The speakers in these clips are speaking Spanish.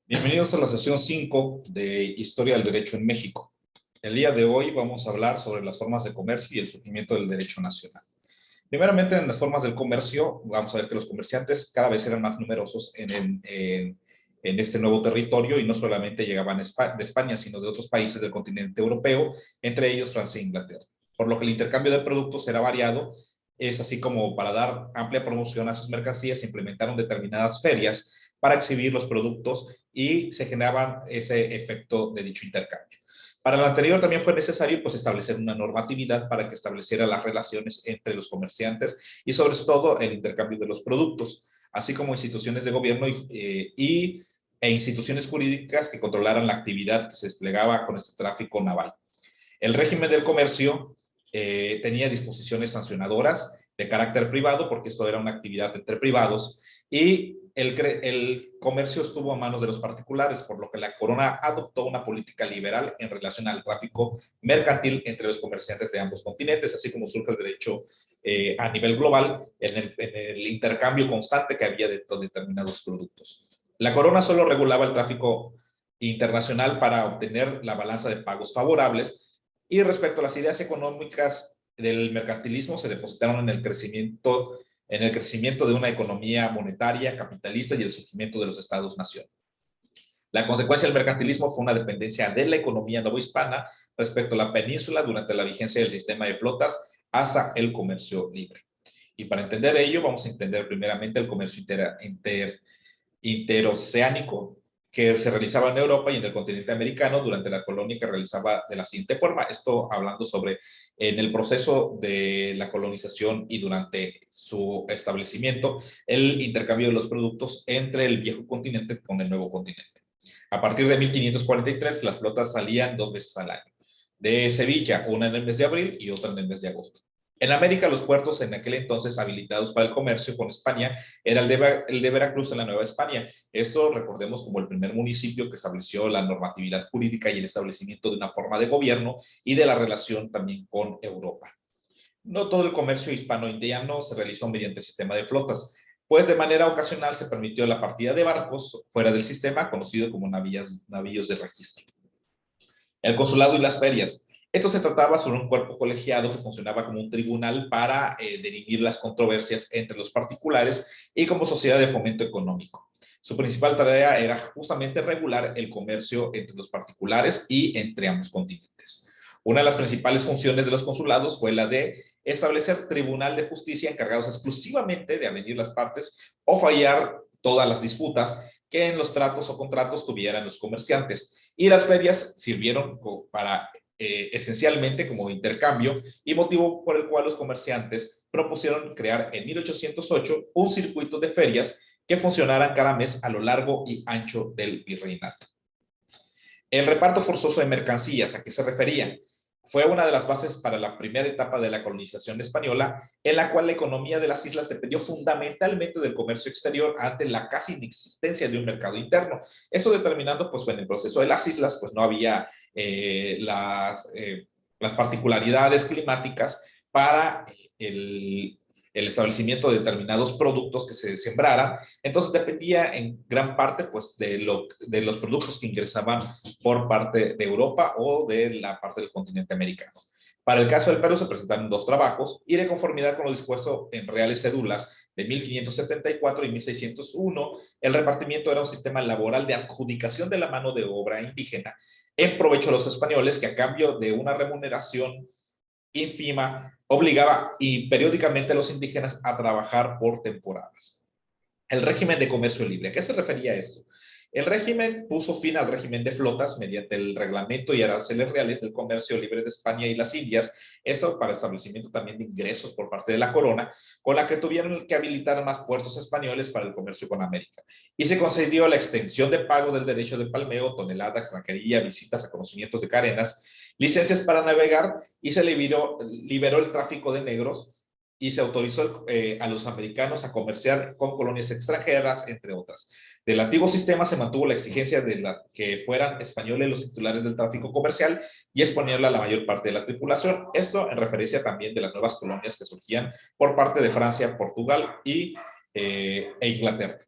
Bienvenidos a la sesión 5 de Historia del Derecho en México. El día de hoy vamos a hablar sobre las formas de comercio y el surgimiento del derecho nacional. Primeramente, en las formas del comercio, vamos a ver que los comerciantes cada vez eran más numerosos en este nuevo territorio y no solamente llegaban de España, sino de otros países del continente europeo, entre ellos Francia e Inglaterra. Por lo que el intercambio de productos era variado, es así como para dar amplia promoción a sus mercancías se implementaron determinadas ferias para exhibir los productos y se generaba ese efecto de dicho intercambio. Para lo anterior también fue necesario pues, establecer una normatividad para que estableciera las relaciones entre los comerciantes y sobre todo el intercambio de los productos, así como instituciones de gobierno e instituciones jurídicas que controlaran la actividad que se desplegaba con este tráfico naval. El régimen del comercio tenía disposiciones sancionadoras de carácter privado, porque esto era una actividad entre privados, y el comercio estuvo a manos de los particulares, por lo que la corona adoptó una política liberal en relación al tráfico mercantil entre los comerciantes de ambos continentes, así como surge el derecho a nivel global en el intercambio constante que había de determinados productos. La corona solo regulaba el tráfico internacional para obtener la balanza de pagos favorables, y respecto a las ideas económicas del mercantilismo, se depositaron en el crecimiento de una economía monetaria, capitalista y el surgimiento de los estados-nación. La consecuencia del mercantilismo fue una dependencia de la economía novohispana respecto a la península durante la vigencia del sistema de flotas hasta el comercio libre. Y para entender ello, vamos a entender primeramente el comercio interoceánico que se realizaba en Europa y en el continente americano durante la colonia, que realizaba de la siguiente forma. Esto hablando sobre en el proceso de la colonización y durante su establecimiento, el intercambio de los productos entre el viejo continente con el nuevo continente. A partir de 1543, las flotas salían 2 veces al año. De Sevilla, una en el mes de abril y otra en el mes de agosto. En América, los puertos en aquel entonces habilitados para el comercio con España era el de Veracruz en la Nueva España. Esto recordemos como el primer municipio que estableció la normatividad jurídica y el establecimiento de una forma de gobierno y de la relación también con Europa. No todo el comercio hispano-indiano se realizó mediante el sistema de flotas, pues de manera ocasional se permitió la partida de barcos fuera del sistema, conocido como navíos de registro. El consulado y las ferias. Esto se trataba sobre un cuerpo colegiado que funcionaba como un tribunal para dirimir las controversias entre los particulares y como sociedad de fomento económico. Su principal tarea era justamente regular el comercio entre los particulares y entre ambos continentes. Una de las principales funciones de los consulados fue la de establecer tribunal de justicia encargados exclusivamente de avenir las partes o fallar todas las disputas que en los tratos o contratos tuvieran los comerciantes. Y las ferias sirvieron para esencialmente como intercambio y motivo por el cual los comerciantes propusieron crear en 1808 un circuito de ferias que funcionaran cada mes a lo largo y ancho del virreinato. El reparto forzoso de mercancías, ¿a qué se refería? Fue una de las bases para la primera etapa de la colonización española, en la cual la economía de las islas dependió fundamentalmente del comercio exterior ante la casi inexistencia de un mercado interno. Eso determinando, pues, en el proceso de las islas, pues no había las particularidades climáticas para el establecimiento de determinados productos que se sembraran. Entonces dependía en gran parte pues, de los productos que ingresaban por parte de Europa o de la parte del continente americano. Para el caso del Perú se presentaron 2 trabajos y de conformidad con lo dispuesto en reales cédulas de 1574 y 1601, el repartimiento era un sistema laboral de adjudicación de la mano de obra indígena en provecho de los españoles, que a cambio de una remuneración ínfima obligaba y periódicamente a los indígenas a trabajar por temporadas. El régimen de comercio libre. ¿A qué se refería esto? El régimen puso fin al régimen de flotas mediante el reglamento y aranceles reales del comercio libre de España y las Indias, esto para establecimiento también de ingresos por parte de la corona, con la que tuvieron que habilitar más puertos españoles para el comercio con América. Y se concedió la extensión de pago del derecho de palmeo, tonelada, extranjería, visitas, reconocimientos de carenas, licencias para navegar, y se liberó el tráfico de negros y se autorizó a los americanos a comerciar con colonias extranjeras, entre otras. Del antiguo sistema se mantuvo la exigencia de que fueran españoles los titulares del tráfico comercial y exponerla a la mayor parte de la tripulación. Esto en referencia también de las nuevas colonias que surgían por parte de Francia, Portugal e Inglaterra.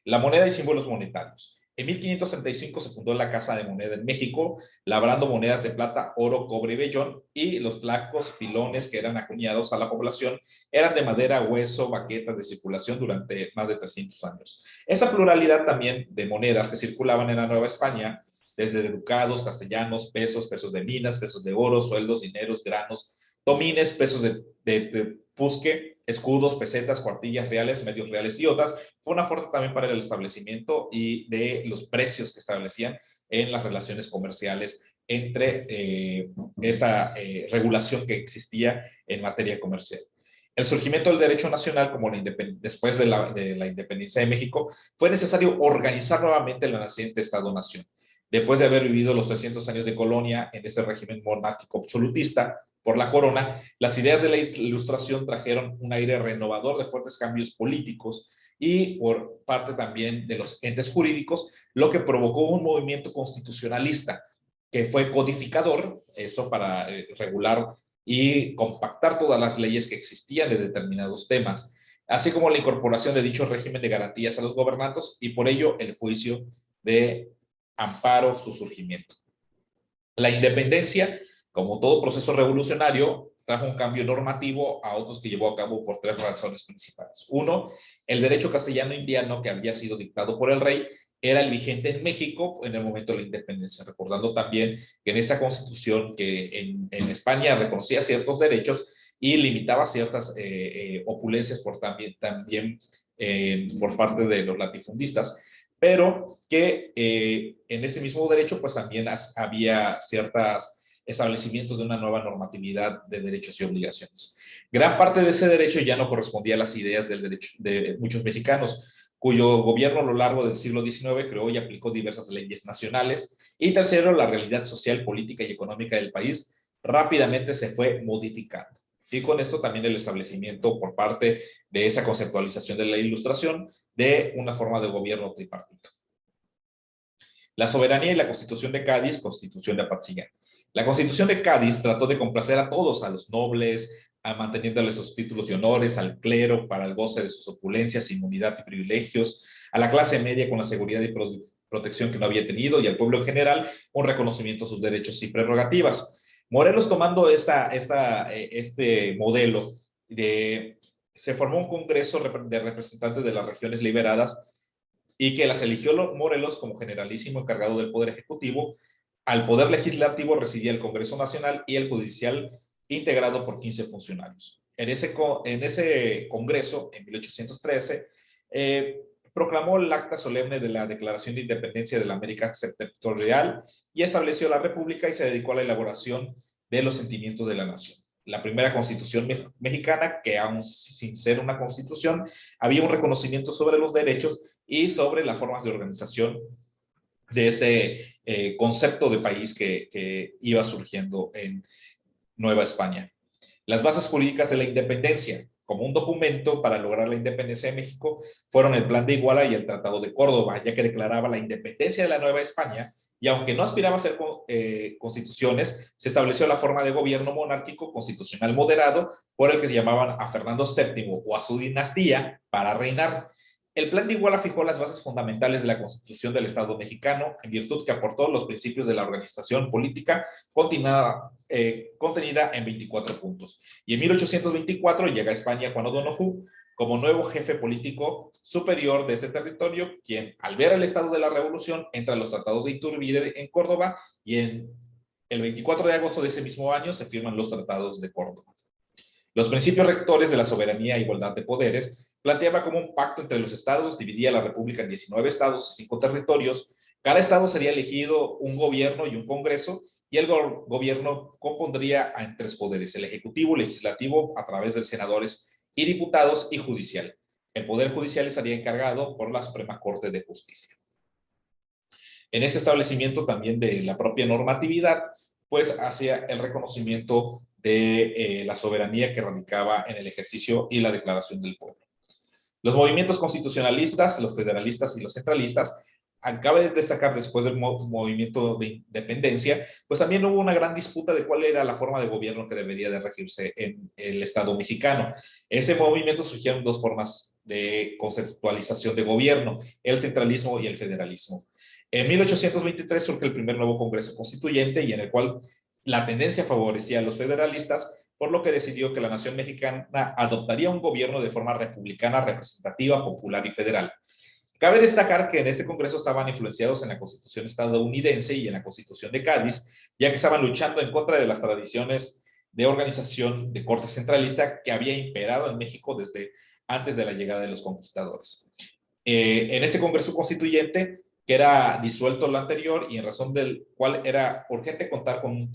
La moneda y símbolos monetarios. En 1535 se fundó la Casa de Moneda en México, labrando monedas de plata, oro, cobre y vellón, y los placos, pilones que eran acuñados a la población eran de madera, hueso, baquetas de circulación durante más de 300 años. Esa pluralidad también de monedas que circulaban en la Nueva España, desde ducados, castellanos, pesos, pesos de minas, pesos de oro, sueldos, dineros, granos, tomines, pesos de pusque, escudos, pesetas, cuartillas reales, medios reales y otras, fue una fuerza también para el establecimiento y de los precios que establecían en las relaciones comerciales entre esta regulación que existía en materia comercial. El surgimiento del derecho nacional, como después de la independencia de México, fue necesario organizar nuevamente la naciente Estado-Nación. Después de haber vivido los 300 años de colonia en este régimen monárquico absolutista por la corona, las ideas de la Ilustración trajeron un aire renovador de fuertes cambios políticos y por parte también de los entes jurídicos, lo que provocó un movimiento constitucionalista que fue codificador, esto para regular y compactar todas las leyes que existían de determinados temas, así como la incorporación de dicho régimen de garantías a los gobernantes y por ello el juicio de amparo su surgimiento. La independencia, como todo proceso revolucionario, trajo un cambio normativo a otros que llevó a cabo por tres razones principales. Uno, el derecho castellano indiano que había sido dictado por el rey era el vigente en México en el momento de la independencia, recordando también que en esta constitución que en España reconocía ciertos derechos y limitaba ciertas opulencias también por parte de los latifundistas, pero que en ese mismo derecho pues también había ciertos establecimientos de una nueva normatividad de derechos y obligaciones. Gran parte de ese derecho ya no correspondía a las ideas del derecho de muchos mexicanos, cuyo gobierno a lo largo del siglo XIX creó y aplicó diversas leyes nacionales. Y tercero, la realidad social, política y económica del país rápidamente se fue modificando. Y con esto también el establecimiento por parte de esa conceptualización de la Ilustración de una forma de gobierno tripartito. La soberanía y la Constitución de Cádiz, Constitución de Apatzingán. La Constitución de Cádiz trató de complacer a todos, a los nobles, a manteniéndoles sus títulos y honores, al clero para el goce de sus opulencias, inmunidad y privilegios, a la clase media con la seguridad y protección que no había tenido y al pueblo en general un reconocimiento a sus derechos y prerrogativas. Morelos tomando este modelo se formó un congreso de representantes de las regiones liberadas y que las eligió Morelos como generalísimo encargado del Poder Ejecutivo. Al Poder Legislativo residía el Congreso Nacional y el Judicial integrado por 15 funcionarios. En ese congreso, en 1813, proclamó el acta solemne de la Declaración de Independencia de la América Septentrional y estableció la República y se dedicó a la elaboración de los sentimientos de la nación. La primera constitución mexicana, que aún sin ser una constitución, había un reconocimiento sobre los derechos y sobre las formas de organización de este concepto de país que iba surgiendo en Nueva España. Las bases jurídicas de la independencia, como un documento para lograr la independencia de México, fueron el Plan de Iguala y el Tratado de Córdoba, ya que declaraba la independencia de la Nueva España y aunque no aspiraba a ser constituciones, se estableció la forma de gobierno monárquico constitucional moderado por el que se llamaban a Fernando VII o a su dinastía para reinar. El Plan de Iguala fijó las bases fundamentales de la Constitución del Estado mexicano, en virtud que aportó los principios de la organización política contenida en 24 puntos. Y en 1824 llega a España Juan O'Donoghue como nuevo jefe político superior de ese territorio, quien al ver el estado de la revolución entra a los tratados de Iturbide en Córdoba y en el 24 de agosto de ese mismo año se firman los tratados de Córdoba. Los principios rectores de la soberanía e igualdad de poderes planteaba como un pacto entre los estados, dividía la república en 19 estados y 5 territorios. Cada estado sería elegido un gobierno y un congreso, y el gobierno compondría en 3 poderes: el ejecutivo, legislativo, a través de senadores y diputados, y judicial. El poder judicial estaría encargado por la Suprema Corte de Justicia. En ese establecimiento también de la propia normatividad, pues hacía el reconocimiento de la soberanía que radicaba en el ejercicio y la declaración del pueblo. Los movimientos constitucionalistas, los federalistas y los centralistas, acabe de destacar después del movimiento de independencia, pues también hubo una gran disputa de cuál era la forma de gobierno que debería de regirse en el Estado mexicano. Ese movimiento surgieron 2 formas de conceptualización de gobierno: el centralismo y el federalismo. En 1823 surge el primer nuevo Congreso Constituyente y en el cual la tendencia favorecía a los federalistas, por lo que decidió que la nación mexicana adoptaría un gobierno de forma republicana, representativa, popular y federal. Cabe destacar que en este Congreso estaban influenciados en la Constitución estadounidense y en la Constitución de Cádiz, ya que estaban luchando en contra de las tradiciones de organización de corte centralista que había imperado en México desde antes de la llegada de los conquistadores. En ese Congreso Constituyente, que era disuelto lo anterior y en razón del cual era urgente contar con un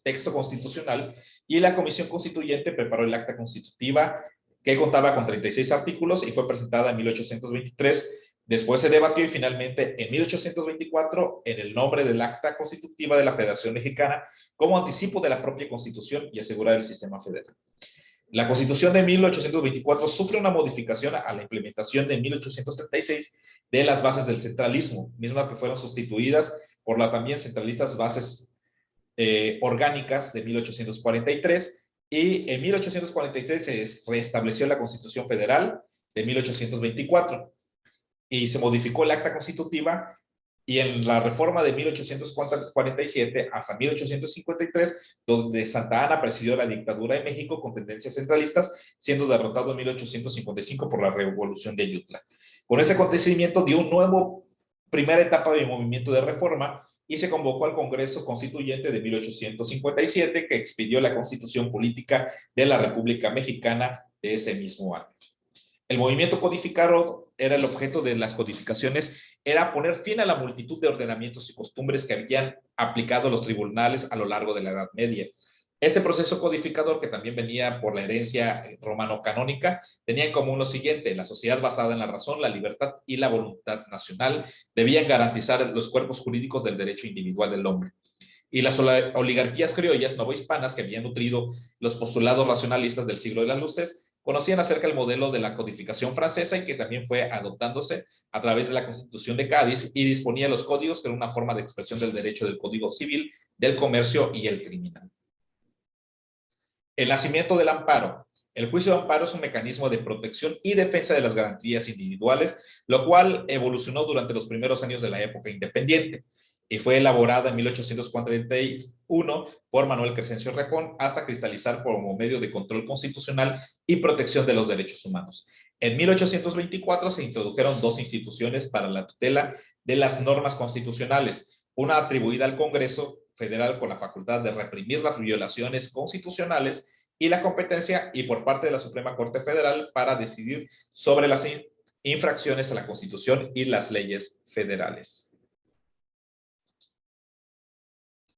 texto constitucional, y la Comisión Constituyente preparó el acta constitutiva que contaba con 36 artículos y fue presentada en 1823. Después se debatió y finalmente en 1824 en el nombre del Acta Constitutiva de la Federación Mexicana como anticipo de la propia Constitución y asegurar el sistema federal. La Constitución de 1824 sufre una modificación a la implementación de 1836 de las bases del centralismo, mismas que fueron sustituidas por las también centralistas bases orgánicas de 1843 y en 1843 se restableció la Constitución Federal de 1824 y se modificó el acta constitutiva y en la reforma de 1847 hasta 1853, donde Santa Ana presidió la dictadura en México con tendencias centralistas, siendo derrotado en 1855 por la Revolución de Ayutla. Con ese acontecimiento dio un nuevo primera etapa de movimiento de reforma y se convocó al Congreso Constituyente de 1857, que expidió la Constitución Política de la República Mexicana de ese mismo año. El movimiento codificador era el objeto de las codificaciones, era poner fin a la multitud de ordenamientos y costumbres que habían aplicado los tribunales a lo largo de la Edad Media. Este proceso codificador, que también venía por la herencia romano-canónica, tenía en común lo siguiente: la sociedad basada en la razón, la libertad y la voluntad nacional debían garantizar los cuerpos jurídicos del derecho individual del hombre. Y las oligarquías criollas novohispanas que habían nutrido los postulados racionalistas del siglo de las luces conocían acerca del modelo de la codificación francesa y que también fue adoptándose a través de la Constitución de Cádiz y disponía los códigos que eran una forma de expresión del derecho del Código Civil, del comercio y el criminal. El nacimiento del amparo. El juicio de amparo es un mecanismo de protección y defensa de las garantías individuales, lo cual evolucionó durante los primeros años de la época independiente y fue elaborada en 1841 por Manuel Crescencio Rejón hasta cristalizar como medio de control constitucional y protección de los derechos humanos. En 1824 se introdujeron dos instituciones para la tutela de las normas constitucionales, una atribuida al Congreso Federal con la facultad de reprimir las violaciones constitucionales y la competencia y por parte de la Suprema Corte Federal para decidir sobre las infracciones a la Constitución y las leyes federales.